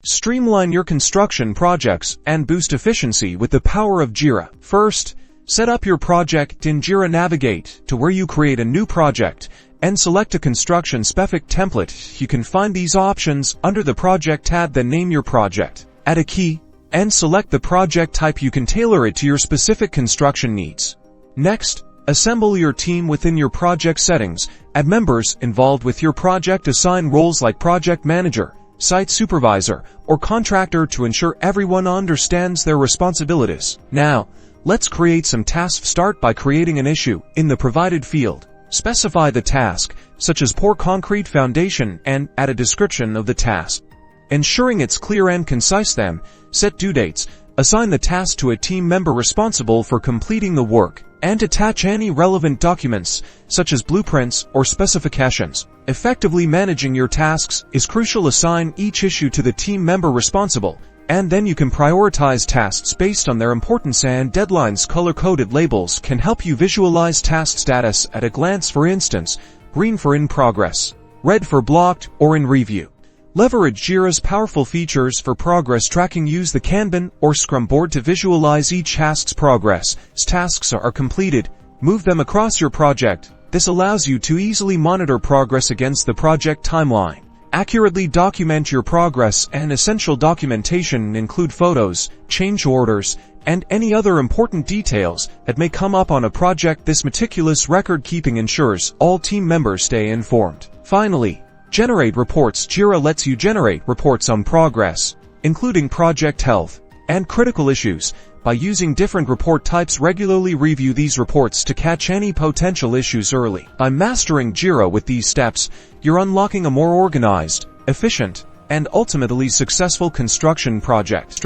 Streamline your construction projects and boost efficiency with the power of Jira. First, set up your project in Jira. Navigate to where you create a new project and select a construction specific template. You can find these options under the Project tab. Then name your project, add a key, and select the project type. You can tailor it to your specific construction needs. Next, assemble your team within your project settings. Add members involved with your project. Assign roles like project manager, site supervisor, or contractor to ensure everyone understands their responsibilities. Now, let's create some tasks. Start by creating an issue in the provided field. Specify the task, such as pour concrete foundation, and add a description of the task, ensuring it's clear and concise. Then, set due dates. Assign the task to a team member responsible for completing the work, and attach any relevant documents, such as blueprints or specifications. Effectively managing your tasks is crucial. Assign each issue to the team member responsible, and then you can prioritize tasks based on their importance and deadlines. Color-coded labels can help you visualize task status at a glance. For instance, green for in progress, red for blocked or in review. Leverage Jira's powerful features for progress tracking. Use the Kanban or Scrum board to visualize each task's progress. As tasks are completed, move them across your project. This allows you to easily monitor progress against the project timeline. Accurately document your progress, and essential documentation include photos, change orders, and any other important details that may come up on a project. This meticulous record keeping ensures all team members stay informed. Finally, generate reports. Jira lets you generate reports on progress, including project health and critical issues. By using different report types, regularly review these reports to catch any potential issues early. By mastering Jira with these steps, you're unlocking a more organized, efficient, and ultimately successful construction project.